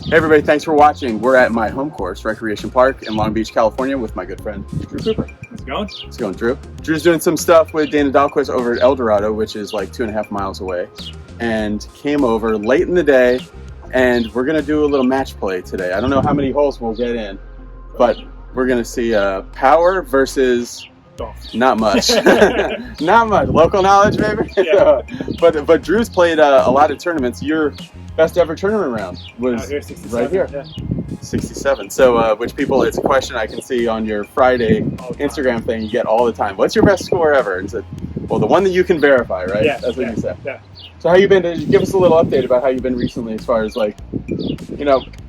Hey everybody, thanks for watching. We're at my home course, Recreation Park in Long Beach, California with my good friend, Drew Cooper. How's it going? How's it going, Drew? Drew's doing some stuff with Dana Dahlquist over at El Dorado, which is like 2.5 miles away, and came over late in the day, and we're gonna do a little match play today. I don't know how many holes we'll get in, but we're gonna see power versus Golf. not much. Not much. Local knowledge, maybe? Yeah. But Drew's played a lot of tournaments. Your best ever tournament round was Here, 67, right here. Yeah. 67. So, which people, it's a question I can see on your Friday Instagram thing you get all the time. What's your best score ever? And said, well, the one that you can verify, right? Yeah, That's what you said. Yeah. So how you been? Give us a little update about how you've been recently as far as like,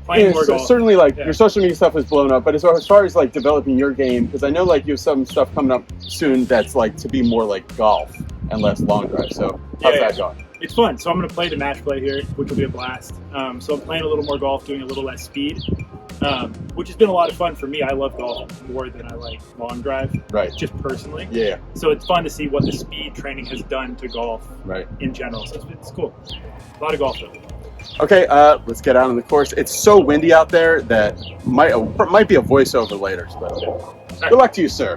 Playing more golf. certainly like your social media stuff has blown up, but as far as like developing your game, because I know like you have some stuff coming up soon that's like to be more like golf and less long drive. So how's that going? It's fun. So I'm going to play the match play here, which will be a blast. So I'm playing a little more golf, doing a little less speed, which has been a lot of fun for me. I love golf more than I like long drive, right? Just personally. Yeah. So it's fun to see what the speed training has done to golf, right, in general. So it's cool. A lot of golf though. Okay, let's get out on the course. It's so windy out there that might be a voiceover later. But good luck to you, sir.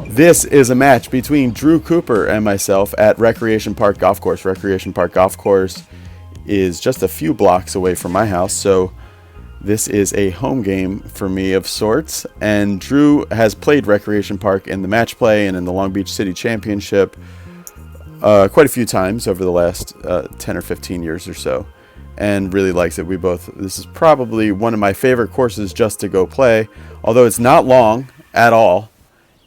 This is a match between Drew Cooper and myself at Recreation Park Golf Course. Recreation Park Golf Course is just a few blocks away from my house, so this is a home game for me of sorts. And Drew has played Recreation Park in the match play and in the Long Beach City Championship quite a few times over the last 10 or 15 years or so, and really likes it. This is probably one of my favorite courses just to go play, although it's not long at all.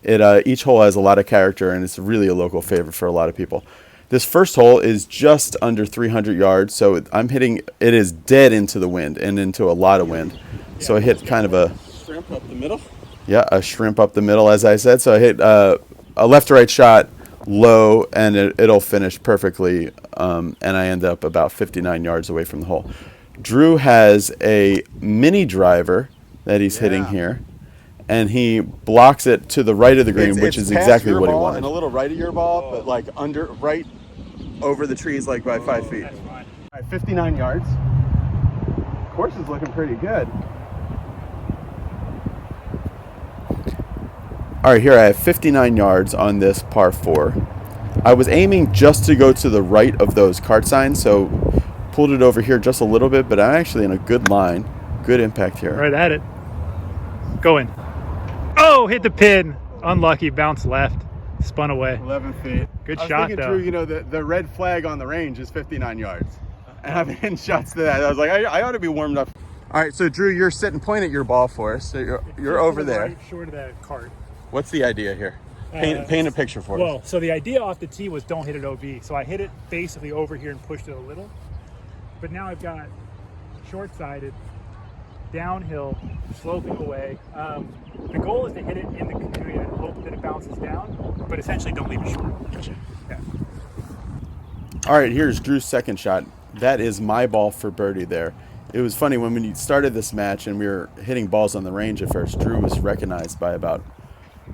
Each hole has a lot of character, and it's really a local favorite for a lot of people. This first hole is just under 300 yards, so I'm hitting it is dead into the wind and into a lot of wind. So I hit kind of a shrimp up the middle. Yeah, a shrimp up the middle, as I said. So I hit a left to right shot low, and it'll finish perfectly, and I end up about 59 yards away from the hole. Drew has a mini driver that he's hitting here, and he blocks it to the right of the green, which is exactly what he wanted. And a little right of your ball, but like right over the trees, like by 5 feet. That's fine. All right, 59 yards. Course is looking pretty good. All right, here I have 59 yards on this par 4. I was aiming just to go to the right of those cart signs, so pulled it over here just a little bit, but I'm actually in a good line. Good impact here. Right at it. Going. Oh, hit the pin. Unlucky, bounce left. Spun away. 11 feet. Good shot, shot, thinking, though. Drew, the red flag on the range is 59 yards. And I've hitting shots to that. I was like, I ought to be warmed up. All right, so Drew, you're sitting point at your ball for us. So you're over there. Right short of the cart. What's the idea here? Paint a picture for us. Well, so the idea off the tee was don't hit it OB. So I hit it basically over here and pushed it a little. But now I've got short-sided, downhill, sloping away. The goal is to hit it in the community and hope that it bounces down, but essentially don't leave it short. Gotcha. Yeah. All right, here's Drew's second shot. That is my ball for birdie there. It was funny, when we started this match and we were hitting balls on the range at first, Drew was recognized by about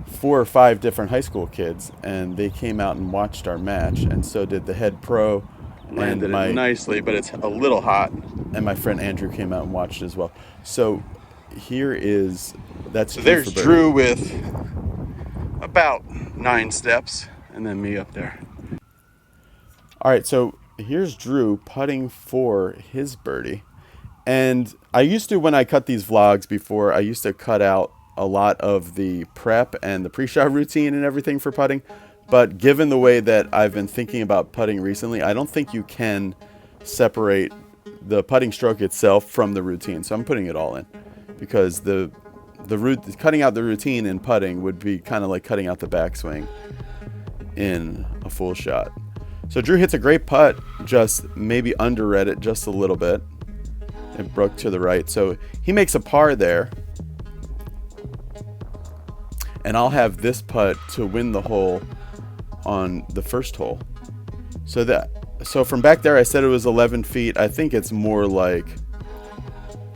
4 or 5 different high school kids, and they came out and watched our match, and so did the head pro. Landed it nicely, but it's a little hot. And my friend Andrew came out and watched as well. So there's Drew with about 9 steps, and then me up there. All right, so here's Drew putting for his birdie. And I used to, when I cut these vlogs before, I used to cut out a lot of the prep and the pre-shot routine and everything for putting. But given the way that I've been thinking about putting recently, I don't think you can separate the putting stroke itself from the routine. So I'm putting it all in, because cutting out the routine in putting would be kind of like cutting out the backswing in a full shot. So Drew hits a great putt, just maybe underread it just a little bit. It broke to the right. So he makes a par there. And I'll have this putt to win the hole on the first hole. So from back there, I said it was 11 feet. I think it's more like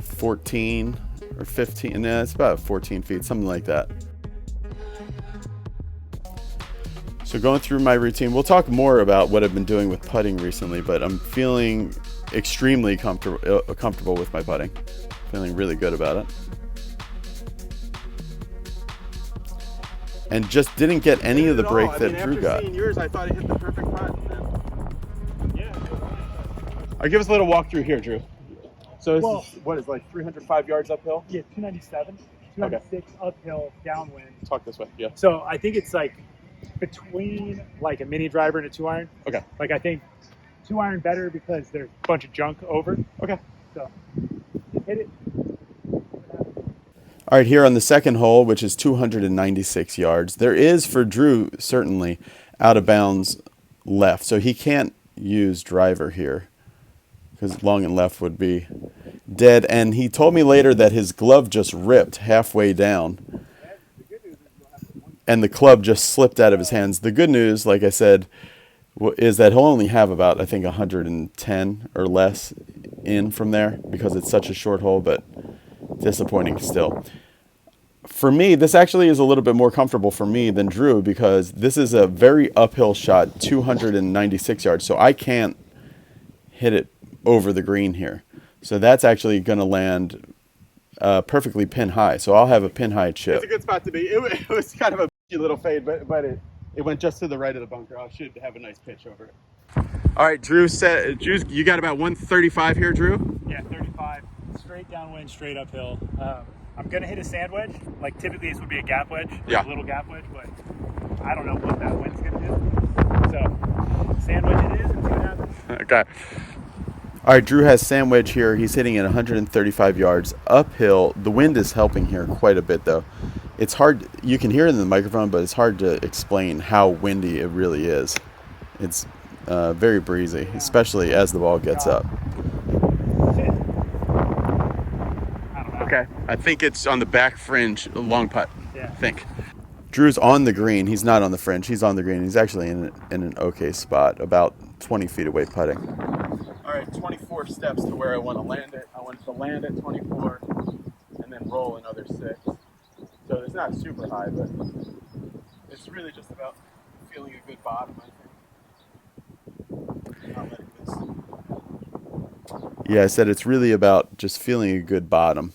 14 or 15. No, it's about 14 feet, something like that. So going through my routine, we'll talk more about what I've been doing with putting recently, but I'm feeling extremely comfortable with my putting. Feeling really good about it. And just didn't get any of the break that Drew got. After seeing yours, I thought it hit the perfect putt. Yeah. I'll give us a little walk through here, Drew. So this Well- is, what is like 305 yards uphill? Yeah, 297, 296 uphill, downwind. Talk this way, yeah. So I think it's like between like a mini driver and a 2-iron. Okay. Like I think 2-iron better because there's a bunch of junk over. Okay. So hit it. All right, here on the second hole, which is 296 yards, there is for Drew certainly out of bounds left, so he can't use driver here because long and left would be dead. And he told me later that his glove just ripped halfway down, and the club just slipped out of his hands. The good news, like I said, is that he'll only have about, I think, 110 or less in from there because it's such a short hole, but disappointing still. For me, this actually is a little bit more comfortable for me than Drew because this is a very uphill shot, 296 yards, so I can't hit it over the green here. So that's actually going to land perfectly pin high, so I'll have a pin high chip. It's a good spot to be. It was kind of a little fade, but it went just to the right of the bunker. I should have a nice pitch over it. All right, Drew, you got about 135 here, Drew? Yeah, 35. Straight downwind, straight uphill. I'm going to hit a sand wedge. Like typically this would be a gap wedge, Yeah. a little gap wedge, but I don't know what that wind's going to do. So sand wedge it is and see what happens. Okay. All right, Drew has sand wedge here. He's hitting at 135 yards uphill. The wind is helping here quite a bit, though. It's hard. You can hear it in the microphone, but it's hard to explain how windy it really is. It's very breezy, especially as the ball gets up. Okay. I think it's on the back fringe, a long putt. Yeah. I think. Drew's on the green. He's not on the fringe. He's on the green. He's actually in an okay spot, about 20 feet away putting. All right, 24 steps to where I want to land it. I want to land at 24 and then roll another 6. So it's not super high, but it's really just about feeling a good bottom, I think. Not letting this. Yeah, I said it's really about just feeling a good bottom.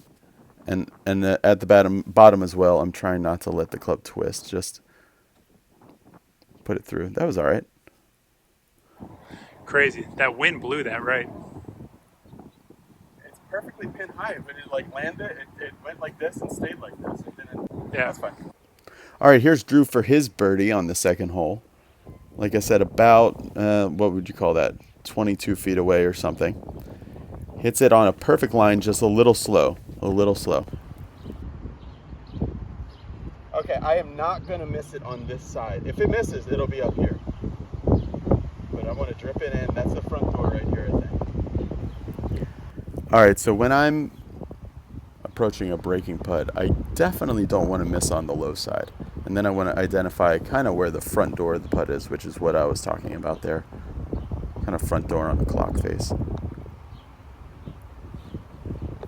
And at the bottom as well, I'm trying not to let the club twist. Just put it through. That was all right. Crazy. That wind blew that right. It's perfectly pin high. When it like landed, it went like this and stayed like this. It didn't. Yeah. That's fine. All right, here's Drew for his birdie on the second hole. Like I said, about, what would you call that, 22 feet away or something. Hits it on a perfect line, just a little slow. Okay, I am not going to miss it on this side. If it misses, it'll be up here. But I want to drip it in. That's the front door right here, I think. All right, so when I'm approaching a breaking putt, I definitely don't want to miss on the low side. And then I want to identify kind of where the front door of the putt is, which is what I was talking about there. Kind of front door on the clock face.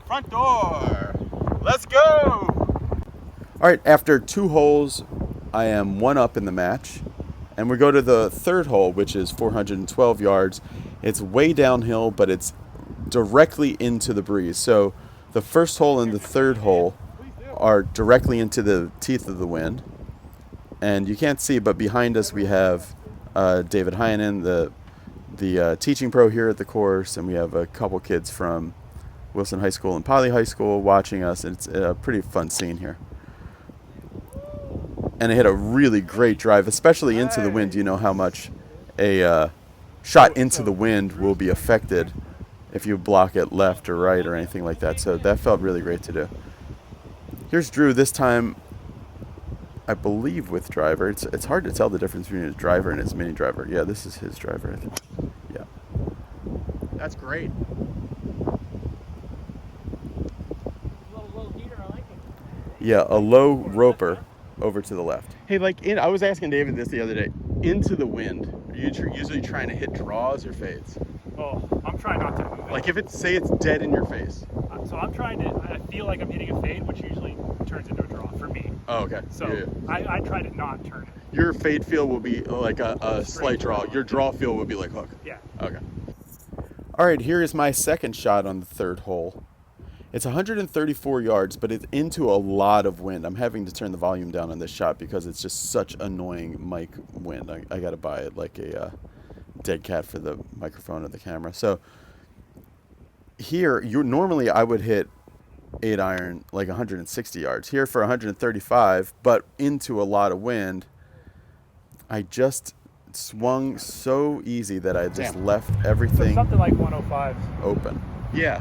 Front door! Let's go! All right, after 2 holes, I am 1 up in the match. And we go to the third hole, which is 412 yards. It's way downhill, but it's directly into the breeze. So the first hole and the third hole are directly into the teeth of the wind. And you can't see, but behind us we have David Heinen, the teaching pro here at the course, and we have a couple kids from Wilson High School and Poly High School watching us. And it's a pretty fun scene here. And it hit a really great drive, especially into the wind. You know how much a shot into the wind will be affected if you block it left or right or anything like that. So that felt really great to do. Here's Drew this time, I believe with driver. It's hard to tell the difference between his driver and his mini driver. Yeah, this is his driver, I think. Yeah. That's great. Yeah, a low roper over to the left. Hey, I was asking David this the other day. Into the wind, are you usually trying to hit draws or fades? Oh, I'm trying not to move it. Like if say it's dead in your face. So I'm trying to, I feel like I'm hitting a fade, which usually turns into a draw for me. Oh, okay. So Yeah. I try to not turn it. Your fade feel will be like a slight draw. Your draw feel will be like hook. Yeah. Okay. All right, here is my second shot on the third hole. It's 134 yards, but it's into a lot of wind. I'm having to turn the volume down on this shot because it's just such annoying mic wind. I got to buy it like a dead cat for the microphone or the camera. So here, normally I would hit 8-iron like 160 yards. Here for 135, but into a lot of wind, I just swung so easy that I just left So everything something like 105. open. Yeah.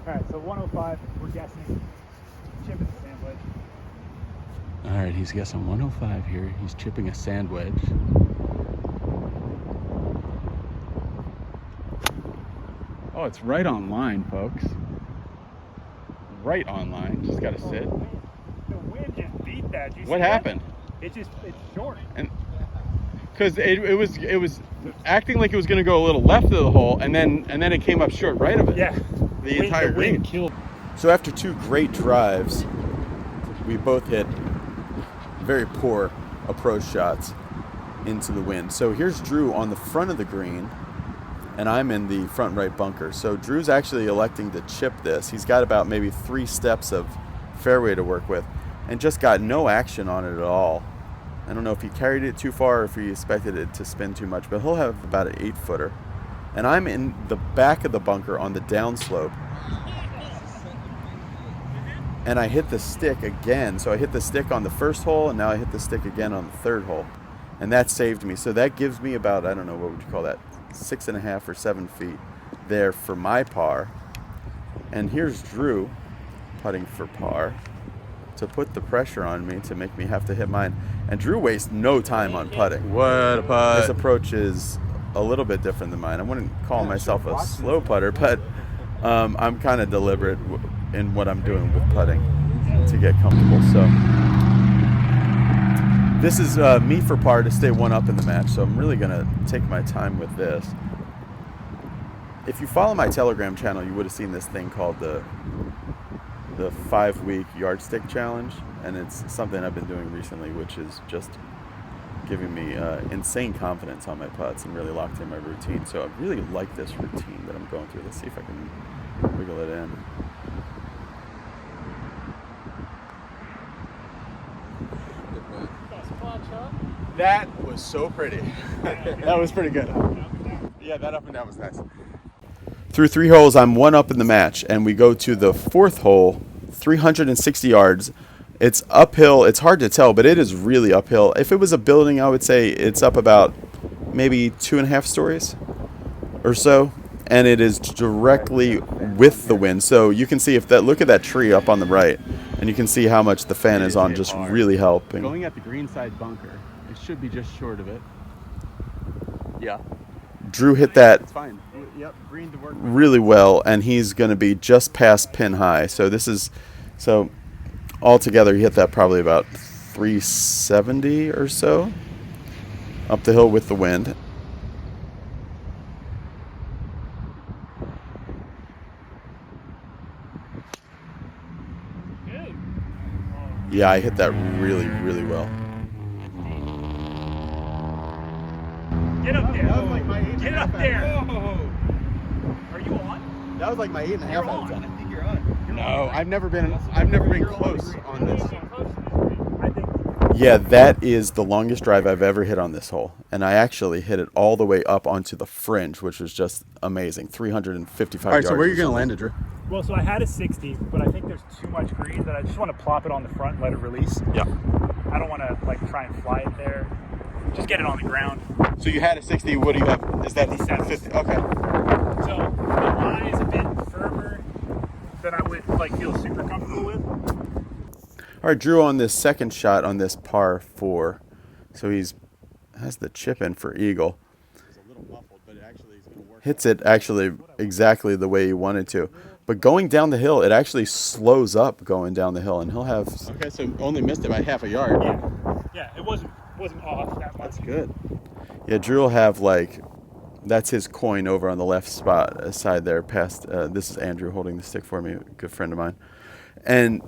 All right, so 105, we're guessing. Chipping the sand wedge. All right, he's guessing 105 here. He's chipping a sand wedge. Oh, it's right on line, folks. Right on line. Just got to sit. The wind just beat that. Did you What see that? happened? It's short. And because it was acting like it was going to go a little left of the hole, and then it came up short right of it. Yeah. The entire green. wind killed. So after two great drives, we both hit very poor approach shots into the wind. So here's Drew on the front of the green, and I'm in the front right bunker. So Drew's actually electing to chip this. He's got about maybe 3 steps of fairway to work with, and just got no action on it at all. I don't know if he carried it too far or if he expected it to spin too much, but he'll have about an 8-footer. And I'm in the back of the bunker on the downslope. And I hit the stick again. So I hit the stick on the first hole, and now I hit the stick again on the third hole. And that saved me. So that gives me about, I don't know, what would you call that? 6.5 or 7 feet there for my par. And here's Drew putting for par to put the pressure on me to make me have to hit mine. And Drew wastes no time on putting. What a putt. His approach is a little bit different than mine. I wouldn't call myself a slow putter, but I'm kind of deliberate in what I'm doing with putting to get comfortable. So this is me for par to stay one up in the match. So I'm really going to take my time with this. If you follow my Telegram channel, you would have seen this thing called the 5-week yardstick challenge, and it's something I've been doing recently, which is just giving me insane confidence on my putts and really locked in my routine. So I really like this routine that I'm going through. Let's see if I can wiggle it in. That was so pretty. That was pretty good. Yeah, that up and down was nice. Through 3 holes, I'm one up in the match, and we go to the 4th hole, 360 yards. It's uphill. It's hard to tell, but it is really uphill. If it was a building, I would say it's up about maybe 2.5 stories or so, and it is directly with the wind. So you can see look at that tree up on the right, and you can see how much the fan is on, just really helping. Going at the green side bunker, it should be just short of it. Yeah. Drew hit that It's fine. Yep, green to work with. really well, and he's going to be just past pin high. So altogether he hit that probably about 370 or so up the hill with the wind. Good. Yeah, I hit that really, really well. Get up there. That was like my 8.5. Get up there. Whoa. Are you on? That was like my 8.5 You're out on. of 10. I think you're on. No, I've never been close on this. I think. Yeah, that is the longest drive I've ever hit on this hole. And I actually hit it all the way up onto the fringe, which was just amazing. 355 All right, yards. so where are you or going to something. land it, Drew? Well, so I had a 60, but I think there's too much green that I just want to plop it on the front and let it release. Yeah. I don't want to try and fly it there. Just get it on the ground. So you had a 60. What do you have? Is that 57. 50? Okay. So the lie is a bit firmer than I would feel super comfortable with. All right, Drew on this second shot on this par 4. So has the chip in for eagle. It's a little muffled, but actually it's going to work. Hits it actually exactly the way he wanted to. But going down the hill, it actually slows up going down the hill, and he'll have. Okay, so only missed it by half a yard. Yeah, it wasn't off that much. That's good. Yeah, Drew will have that's his coin over on the left side there past, this is Andrew holding the stick for me, a good friend of mine. And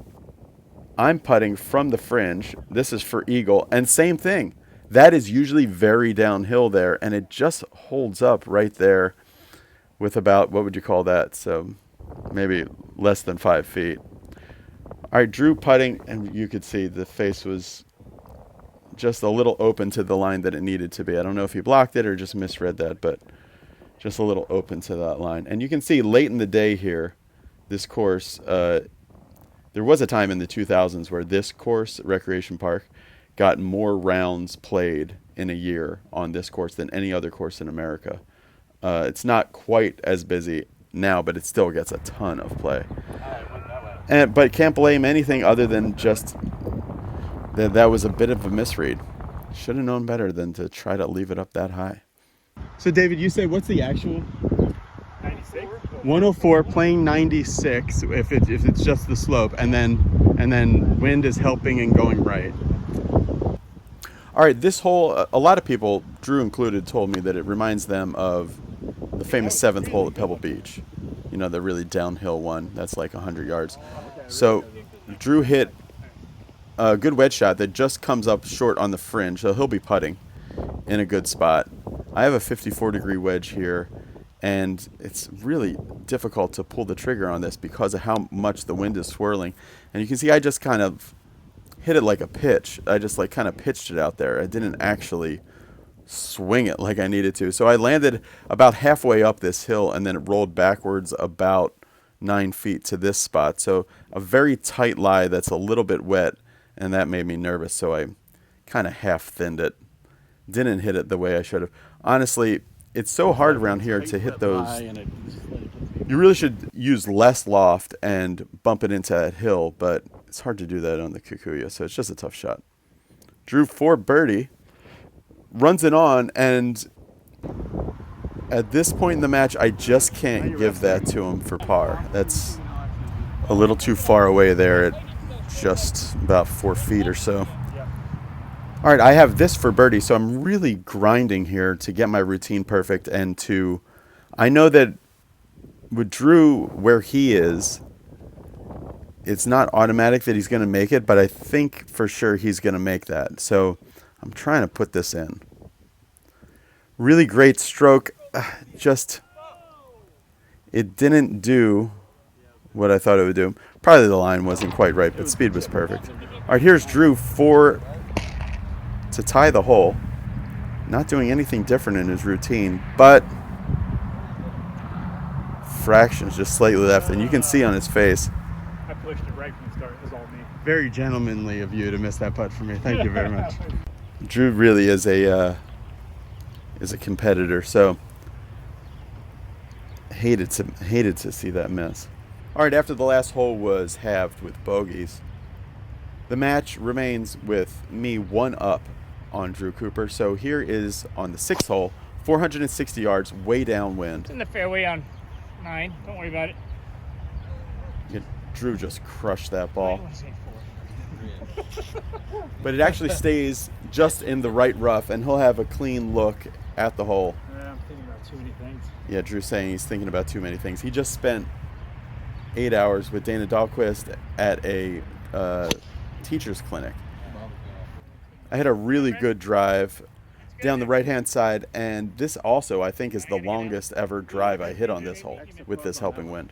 I'm putting from the fringe. This is for eagle, and same thing. That is usually very downhill there, and it just holds up right there with about, what would you call that? So maybe less than 5 feet. All right, Drew putting, and you could see the face was just a little open to the line that it needed to be. I don't know if he blocked it or just misread that, but just a little open to that line. And you can see late in the day here, this course, there was a time in the 2000s where this course, Recreation Park, got more rounds played in a year on this course than any other course in America. It's not quite as busy now, but it still gets a ton of play. But can't blame anything other than just that was a bit of a misread. Should have known better than to try to leave it up that high. So David, you say what's the actual? 96. 104 playing 96 if it's just the slope, and then wind is helping and going right. All right, this hole, a lot of people, Drew included, told me that it reminds them of the famous 7th hole at Pebble Beach. You know, the really downhill one that's like 100 yards. So Drew hit a good wedge shot that just comes up short on the fringe, so he'll be putting in a good spot. I have a 54-degree wedge here, and it's really difficult to pull the trigger on this because of how much the wind is swirling. And you can see I just kind of hit it like a pitch. I just like kind of pitched it out there. I didn't actually swing it like I needed to. So I landed about halfway up this hill, and then it rolled backwards about 9 feet to this spot. So a very tight lie that's a little bit wet, and that made me nervous. So I kind of half thinned it. Didn't hit it the way I should have. Honestly, it's so hard around here to hit those. You really should use less loft and bump it into that hill, but it's hard to do that on the Kikuya, so it's just a tough shot. Drew for birdie, runs it on, and at this point in the match, I just can't give that to him for par. That's a little too far away there at just about 4 feet or so. All right, I have this for birdie, so I'm really grinding here to get my routine perfect and I know that with Drew, where he is, it's not automatic that he's going to make it, but I think for sure he's going to make that. So I'm trying to put this in. Really great stroke. Just, it didn't do what I thought it would do. Probably the line wasn't quite right, but speed was perfect. All right, here's Drew to tie the hole. Not doing anything different in his routine, but fractions just slightly left, and you can see on his face. I pushed it right from the start. It was all me. Very gentlemanly of you to miss that putt for me. Thank you very much. Drew really is a competitor, so hated to see that miss. All right, after the last hole was halved with bogeys, the match remains with me 1 up on Drew Cooper. So here is on the 6th hole, 460 yards, way downwind. It's in the fairway on 9. Don't worry about it. Drew just crushed that ball. But it actually stays just in the right rough, and he'll have a clean look at the hole. I'm thinking about too many things. Yeah, Drew's saying he's thinking about too many things. He just spent 8 hours with Dana Dahlquist at a teacher's clinic. I had a really good drive down the right-hand side, and this also, I think, is the longest ever drive I hit on this hole with this helping wind.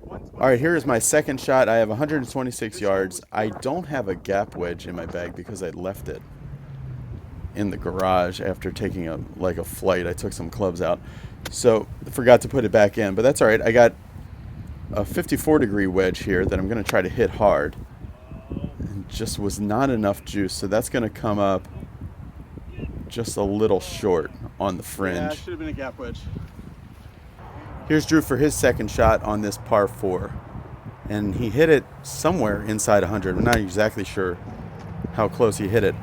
All right, here is my second shot. I have 126 yards. I don't have a gap wedge in my bag because I left it in the garage after taking a flight. I took some clubs out, so I forgot to put it back in, but that's all right. I got a 54-degree wedge here that I'm going to try to hit hard. And just was not enough juice, so that's going to come up just a little short on the fringe. Yeah, it should have been a gap wedge. Here's Drew for his second shot on this par 4. And he hit it somewhere inside 100. I'm not exactly sure how close he hit it.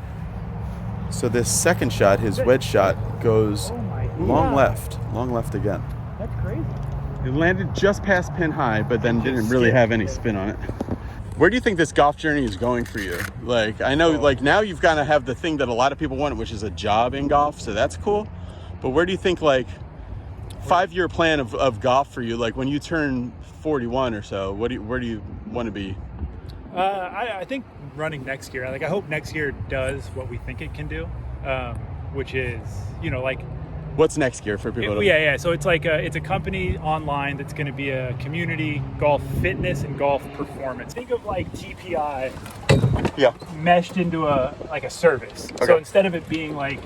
So this second shot, his wedge shot, goes long left again. That's crazy. It landed just past pin high, but then didn't really have any spin on it. Where do you think this golf journey is going for you? Like, I know, like, now you've got to have the thing that a lot of people want, which is a job in golf, so that's cool. But where do you think, like, 5-year plan of golf for you, like when you turn 41 or so, where do you want to be? I think running next year. Like I hope next year does what we think it can do, which is like What's next gear for people? yeah. So it's like it's a company online that's going to be a community golf fitness and golf performance. Think of like TPI Yeah. meshed into a service. Okay. So instead of it being like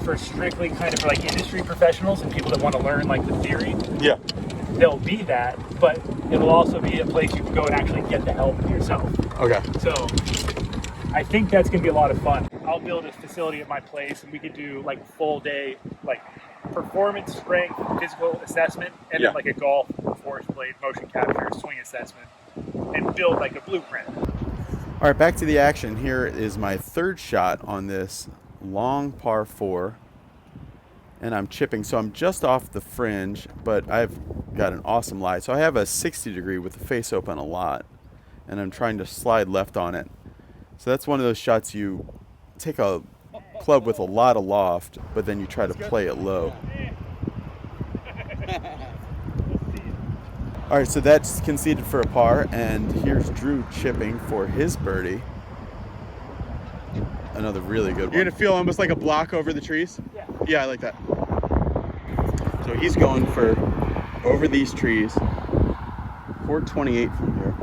for strictly kind of like industry professionals and people that want to learn like the theory, Yeah. there'll be that, but it'll also be a place you can go and actually get the help yourself. Okay. So I think that's going to be a lot of fun. I'll build a facility at my place and we could do like full day, like performance, strength, physical assessment, and Yeah. then like a golf force blade, motion capture, swing assessment, and build like a blueprint. All right, back to the action. Here is my third shot on this long par 4. And I'm chipping, so I'm just off the fringe, but I've got an awesome lie. So I have a 60 degree with the face open a lot, and I'm trying to slide left on it. So that's one of those shots you take a club with a lot of loft, but then you try to play it low. All right, so that's conceded for a par, and here's Drew chipping for his birdie. Another really good one. You're gonna feel almost like a block over the trees? Yeah. Yeah, I like that. So he's going for over these trees, 428 from here.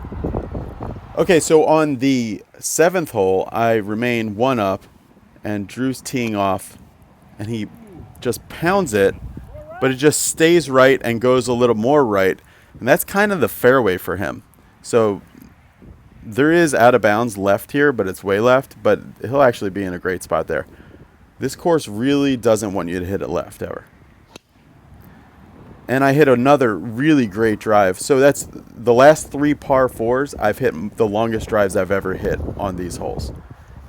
Okay, so on the 7th hole, I remain 1 up, and Drew's teeing off, and he just pounds it, but it just stays right and goes a little more right, and that's kind of the fairway for him. So there is out of bounds left here, but it's way left, but he'll actually be in a great spot there. This course really doesn't want you to hit it left ever. And I hit another really great drive. So that's the last 3 par 4s. I've hit the longest drives I've ever hit on these holes,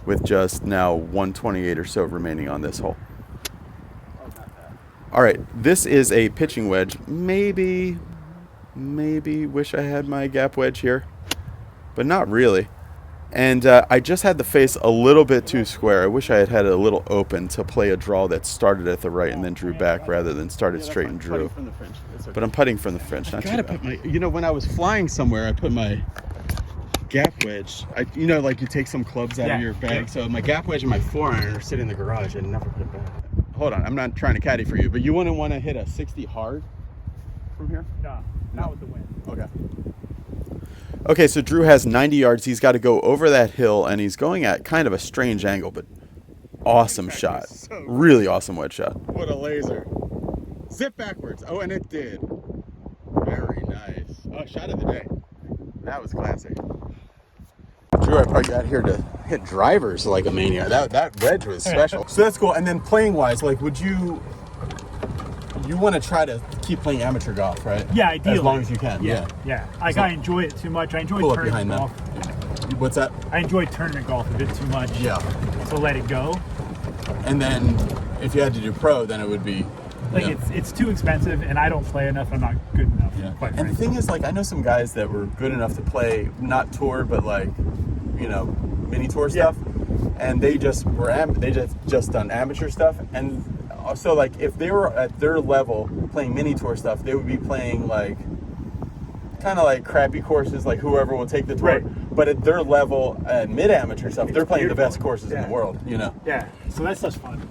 with just now 128 or so remaining on this hole. All right, this is a pitching wedge. Maybe wish I had my gap wedge here, but not really. And I just had the face a little bit too square. I wish I had had it a little open to play a draw that started at the right and then drew back rather than started straight and drew. From the fringe. It's okay. But I'm putting from the fringe, not too Gotta bad. put my, when I was flying somewhere, I put my gap wedge. Like you take some clubs out of your bag. Yeah. So my gap wedge and my 4-iron are sitting in the garage. I never put it back. Hold on, I'm not trying to caddy for you, but you wouldn't want to hit a 60 hard from here? No, not with the wind. Okay. Okay, so Drew has 90 yards. He's got to go over that hill, and he's going at kind of a strange angle, but awesome shot. So good. Really awesome wedge shot. What a laser. Zip backwards. Oh, and it did. Very nice. Oh, shot of the day. That was classic. Drew, I probably got here to hit drivers like a maniac. That wedge was special. So that's cool. And then playing wise, like, would you want to try to keep playing amateur golf, right? Yeah, ideally. As long as you can. Yeah. So- I enjoy it too much. I enjoy Pull up tournament behind golf. What's that? I enjoy tournament golf a bit too much. Yeah. So let it go. And then if you had to do pro, then it would be Like it's too expensive, and I don't play enough. I'm not good enough. Yeah. Quite And the frankly. thing is, like, I know some guys that were good enough to play, not tour, but like, mini tour Yeah. stuff. And they just were, they just done amateur stuff. And so, like, if they were at their level playing mini tour stuff, they would be playing like, kind of like crappy courses, like whoever will take the tour. Right. But at their level, at mid-amateur stuff, they're playing the beautiful. best courses in the Yeah. world, Yeah. So that's just fun.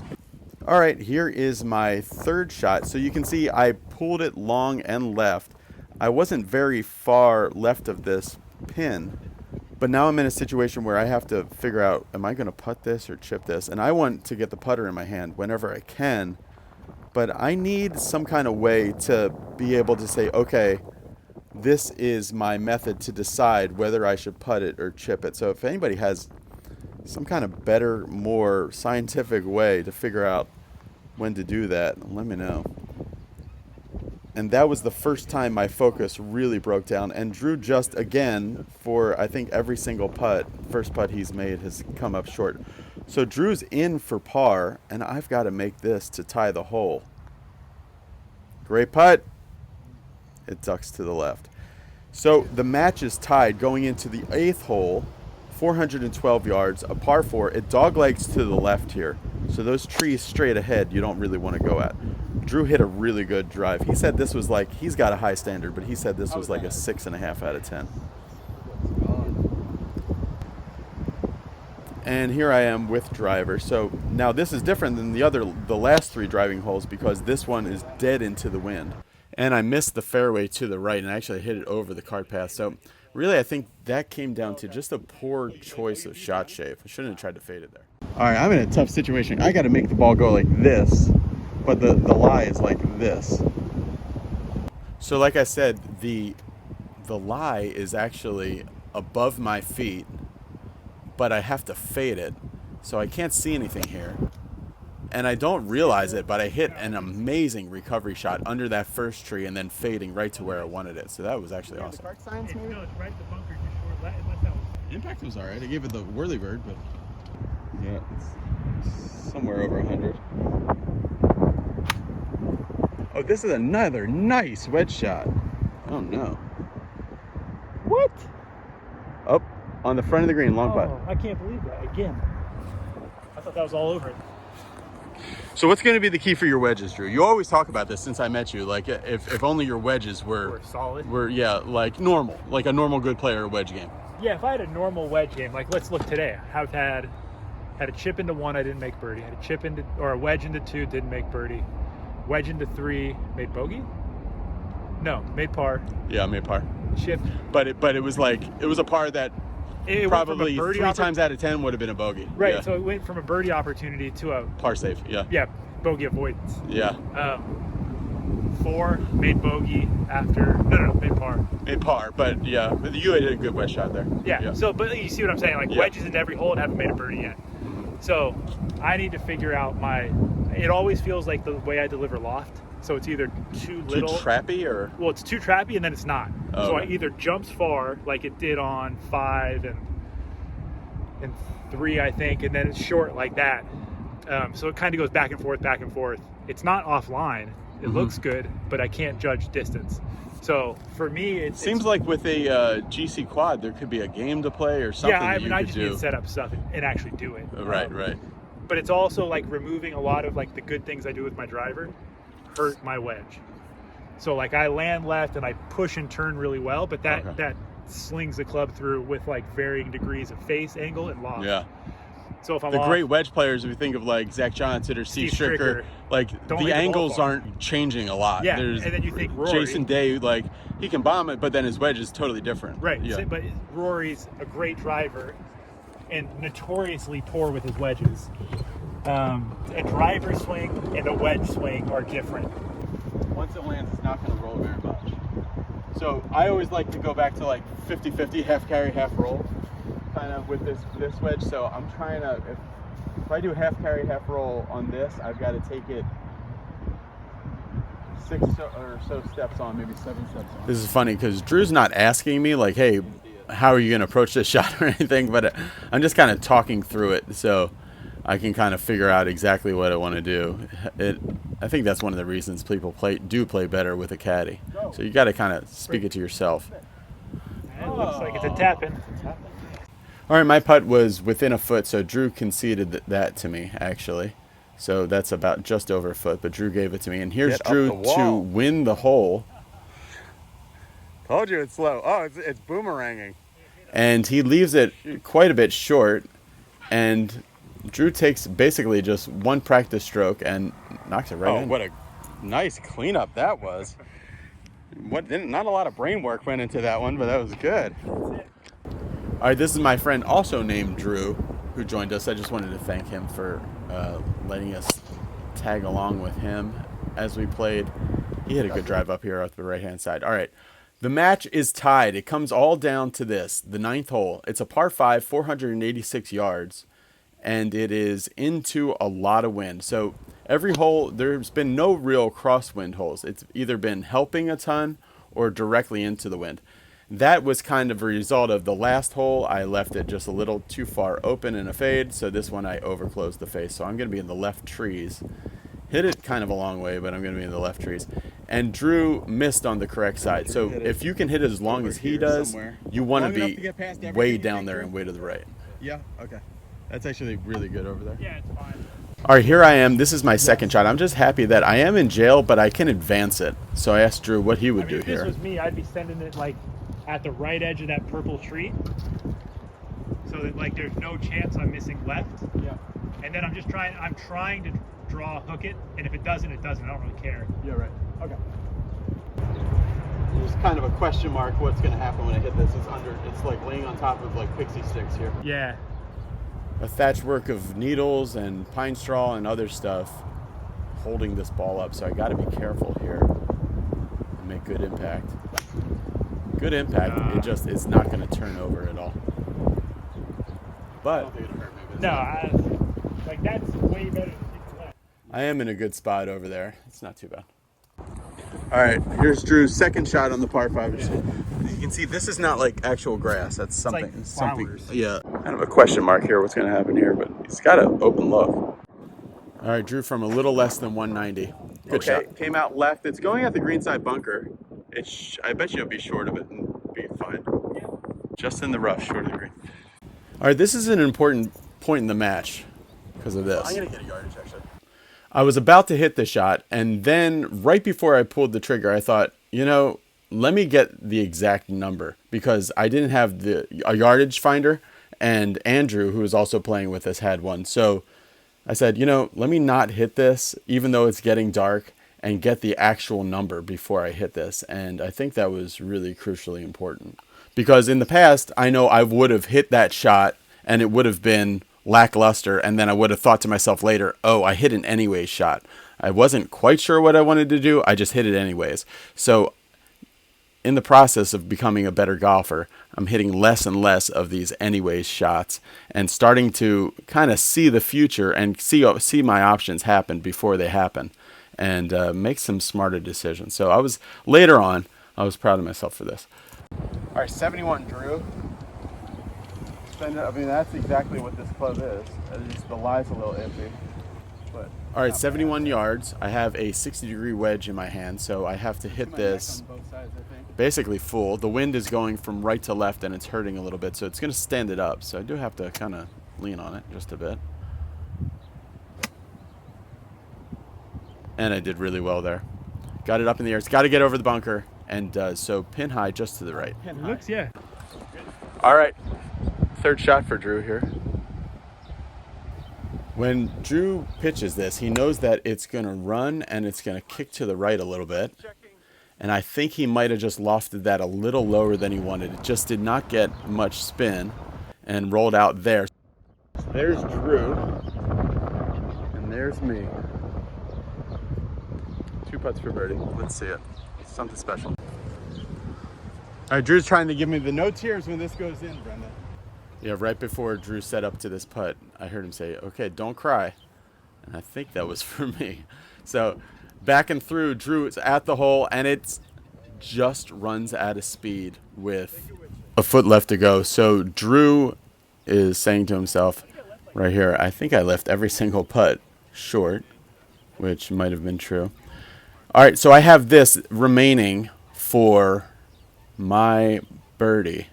All right, here is my third shot. So you can see I pulled it long and left. I wasn't very far left of this pin, but now I'm in a situation where I have to figure out, am I going to putt this or chip this? And I want to get the putter in my hand whenever I can, but I need some kind of way to be able to say, okay, this is my method to decide whether I should putt it or chip it. So if anybody has some kind of better, more scientific way to figure out when to do that, let me know. And that was the first time my focus really broke down. And Drew just, again, for I think every single first putt he's made has come up short. So Drew's in for par, and I've got to make this to tie the hole. Great putt. It ducks to the left. So the match is tied going into the 8th hole, 412 yards, a par 4. It doglegs to the left here. So those trees straight ahead you don't really want to go at. Drew hit a really good drive. He said this was like, he's got a high standard, but he said this was like a 6.5 out of 10. and here I am with driver. So now this is different than the last 3 driving holes because this one is dead into the wind. And I missed the fairway to the right and actually hit it over the cart path. So really I think that came down to just a poor choice of shot shape. I shouldn't have tried to fade it there. All right, I'm in a tough situation. I got to make the ball go like this, but the lie is like this. So like I said, the lie is actually above my feet, but I have to fade it, so I can't see anything here. And I don't realize it, but I hit an amazing recovery shot under that first tree and then fading right to where I wanted it. So that was actually awesome. No, it's right at the bunker, just short left. Unless that was... Impact was all right. I gave it the whirly bird, but yeah, it's somewhere over 100. Oh, this is another nice wedge shot. Oh no. What? Up on the front of the green, long putt. I can't believe that. Again. I thought that was all over it. So what's going to be the key for your wedges, Drew? You always talk about this since I met you. Like if only your wedges were solid. Like normal, like a normal good player wedge game. Yeah, if I had a normal wedge game, like let's look today. I've had a chip into 1, I didn't make birdie. Had a chip into or a wedge into 2, didn't make birdie. Wedge into 3, made bogey. No, made par. Yeah, made par. Chip. But it was like it was a par that it probably 3 times out of 10 would have been a bogey. Right. Yeah. So it went from a birdie opportunity to a par safe. Yeah. Yeah, bogey avoidance. Yeah. 4 made bogey after no made par. Made par, but yeah, you had a good wedge shot there. Yeah. So, but you see what I'm saying? Like wedges into every hole and haven't made a birdie yet. So I need to figure out it always feels like the way I deliver loft. So it's either too little. Too trappy or? Well, it's too trappy and then it's not. Oh, so okay. I either jumps far like it did on 5 and 3, I think, and then it's short like that. So it kind of goes back and forth, back and forth. It's not offline. It looks good, but I can't judge distance. So for me, it seems like with a GC quad, there could be a game to play or something. Yeah, I mean, I just need to set up stuff and actually do it. Right. But it's also like removing a lot of like the good things I do with my driver hurt my wedge. So like I land left and I push and turn really well, but that slings the club through with like varying degrees of face angle and loft. Yeah. So if I'm the great wedge players, if you think of like Zach Johnson or Steve Stricker, like the angles aren't changing a lot. Yeah, and then you think Rory. Jason Day, like he can bomb it, but then his wedge is totally different. Right. Yeah. But Rory's a great driver and notoriously poor with his wedges. A driver swing and a wedge swing are different. Once it lands, it's not going to roll very much. So I always like to go back to like 50-50, half carry, half roll, kind of with this wedge. So I'm trying to, if I do half carry, half roll on this, I've got to take it 6 or so steps on, maybe 7 steps on. This is funny because Drew's not asking me like, hey, how are you going to approach this shot or anything, but I'm just kind of talking through it so I can kind of figure out exactly what I want to do. I think that's one of the reasons people do play better with a caddy. So you got to kind of speak it to yourself. It looks like it's a tap-in. All right, my putt was within a foot, so Drew conceded that to me, actually. So that's about just over a foot, but Drew gave it to me. And here's Drew to win the hole. Told you it's slow. Oh, it's boomeranging. And he leaves it quite a bit short, and Drew takes basically just one practice stroke and knocks it right in. Oh, what a nice cleanup that was. Not a lot of brain work went into that one, but that was good. All right, this is my friend also named Drew who joined us. I just wanted to thank him for letting us tag along with him as we played. He had a good drive up here off the right-hand side. All right, the match is tied. It comes all down to this, the 9th hole. It's a par 5, 486 yards, and it is into a lot of wind. So every hole, there's been no real crosswind holes. It's either been helping a ton or directly into the wind. That was kind of a result of the last hole. I left it just a little too far open in a fade, so this one I overclosed the face. So I'm going to be in the left trees. Hit it kind of a long way, but I'm going to be in the left trees. And Drew missed on the correct side. So if you can hit it as long as he does, you want to be way down there and way to the right. Yeah, okay. That's actually really good over there. Yeah, it's fine. All right, here I am. This is my second shot. I'm just happy that I am in jail, but I can advance it. So I asked Drew what he would do here. If this was me, I'd be sending it like at the right edge of that purple tree. So so that like there's no chance I'm missing left. Yeah. And then I'm trying to draw hook it, and if it doesn't, it doesn't. I don't really care. Yeah, right. Okay. There's kind of a question mark what's going to happen when I hit this. It's like laying on top of like pixie sticks here. Yeah. A thatchwork of needles and pine straw and other stuff holding this ball up, so I got to be careful here and make good impact. Good impact. It just is not going to turn over at all. I But don't think it'll hurt me. But No, like that's way better than kicking left. I am in a good spot over there. It's not too bad. All right, here's Drew's second shot on the par 5. You can see this is not like actual grass. That's something. like something. flowers. Yeah. Kind of a question mark here. What's going to happen here? But he's got an open look. All right, Drew from a little less than 190. Good shot. Came out left. It's going at the greenside bunker. I bet you it'll be short of it and be fine. Just in the rough, short of the green. All right, this is an important point in the match because of this. I'm going to get a yardage actually. I was about to hit the shot, and then right before I pulled the trigger, I thought, let me get the exact number because I didn't have a yardage finder, and Andrew, who was also playing with us, had one. So I said, let me not hit this, even though it's getting dark, and get the actual number before I hit this. And I think that was really crucially important because in the past, I know I would have hit that shot, and it would have been lackluster, and then I would have thought to myself later, oh, I hit an anyways shot. I wasn't quite sure what I wanted to do. I just hit it anyways. So in the process of becoming a better golfer, I'm hitting less and less of these anyways shots and starting to kind of see the future and see my options happen before they happen and make some smarter decisions. So I was proud of myself for this. All right, 71 Drew. I mean, that's exactly what this club is. Just the lie's a little iffy. But all right, 71 yards. I have a 60-degree wedge in my hand, so I have to hit this on both sides, I think. basically full. The wind is going from right to left, and it's hurting a little bit, so it's going to stand it up. So I do have to kind of lean on it just a bit. And I did really well there. Got it up in the air. It's got to get over the bunker, and so pin high just to the right. It looks, yeah. All right. Third shot for Drew here. When Drew pitches this, he knows that it's going to run and it's going to kick to the right a little bit. And I think he might have just lofted that a little lower than he wanted. It just did not get much spin and rolled out there. There's Drew. And there's me. 2 putts for birdie. Let's see it. Something special. All right, Drew's trying to give me the no tears when this goes in, Brendan. Yeah, right before Drew set up to this putt, I heard him say, okay, don't cry. And I think that was for me. So back and through, Drew is at the hole, and it just runs out of speed with a foot left to go. So Drew is saying to himself right here, I think I left every single putt short, which might have been true. All right, so I have this remaining for my birdie.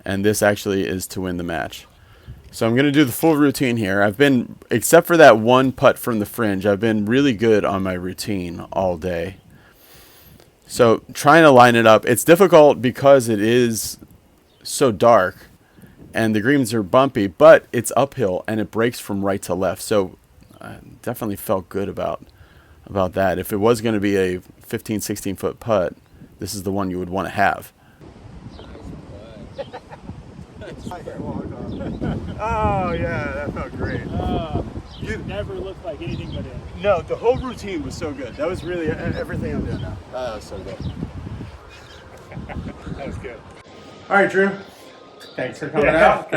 And this actually is to win the match. So I'm going to do the full routine here. I've been, except for that one putt from the fringe, I've been really good on my routine all day. So trying to line it up. It's difficult because it is so dark and the greens are bumpy, but it's uphill and it breaks from right to left. So I definitely felt good about that. If it was going to be a 15, 16-foot putt, this is the one you would want to have. Oh yeah, that felt great. You never looked like anything but it. No, the whole routine was so good. That was really everything I'm doing now. That was so good. That was good. All right, Drew. Thanks for coming Yeah,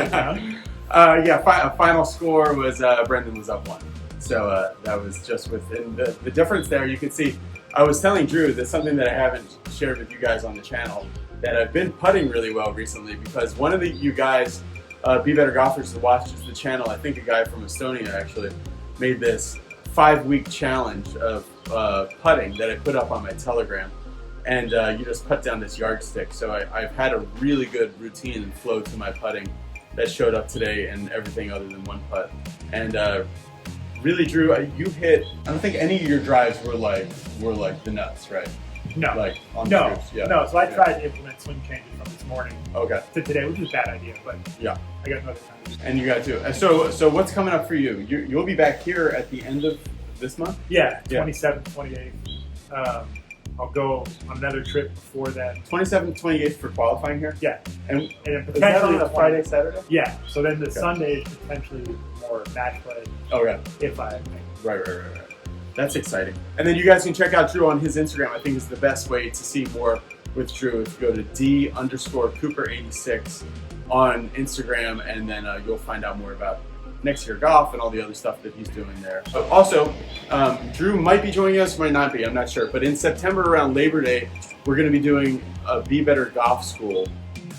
out. Final score was Brendan was up 1. So that was just within the difference there. You can see, I was telling Drew that something that I haven't shared with you guys on the channel, that I've been putting really well recently because one of you guys, Be Better Golfers that watches the channel, I think a guy from Estonia actually, made this 5-week challenge of putting that I put up on my Telegram. And you just putt down this yardstick. So I've had a really good routine and flow to my putting that showed up today and everything other than one putt. And really, Drew, you hit, I don't think any of your drives were like the nuts, right? No. Like on No. the scoops? Yeah. No. So I Yeah. tried to implement swing changes from this morning Okay. to today, which is a bad idea, but Yeah. I got another time. And you got to. So what's coming up for you? You'll be back here at the end of this month? Yeah, Yeah. 27th, 28th. I'll go on another trip before that. 27th, 28th for qualifying here? Yeah. And And then is that on potentially a Friday, Saturday? Yeah. So then the Okay. Sunday is potentially more match play Okay. if I Right. That's exciting. And then you guys can check out Drew on his Instagram. I think is the best way to see more with Drew. If you go to D_Cooper86 on Instagram, and then you'll find out more about next year golf and all the other stuff that he's doing there. But also, Drew might be joining us, might not be, I'm not sure. But in September around Labor Day, we're going to be doing a Be Better Golf School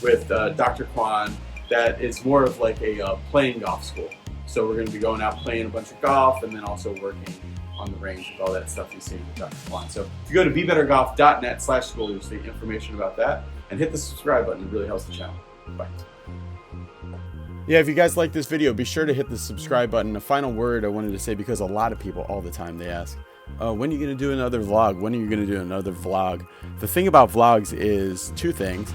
with Dr. Kwan that is more of like a playing golf school. So we're going to be going out playing a bunch of golf and then also working on the range with all that stuff you see with Dr. Kwan. So if you go to BeBetterGolf.net/school, you'll see information about that. And hit the subscribe button, it really helps the channel. Bye. Yeah, if you guys like this video, be sure to hit the subscribe button. A final word I wanted to say, because a lot of people all the time, they ask, when are you going to do another vlog? When are you going to do another vlog? The thing about vlogs is two things.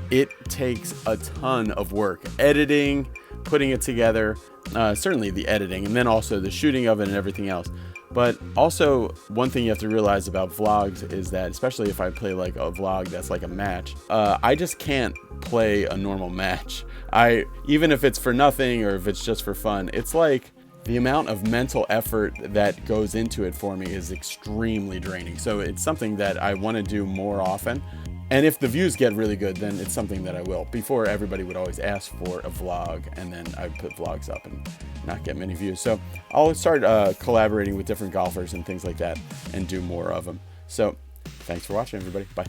It takes a ton of work. Editing, putting it together, certainly the editing, and then also the shooting of it and everything else. But also, one thing you have to realize about vlogs is that, especially if I play like a vlog that's like a match, I just can't play a normal match. Even if it's for nothing or if it's just for fun, it's like the amount of mental effort that goes into it for me is extremely draining. So it's something that I want to do more often. And if the views get really good, then it's something that I will. Before, everybody would always ask for a vlog, and then I'd put vlogs up and not get many views. So I'll start collaborating with different golfers and things like that and do more of them. So thanks for watching, everybody. Bye.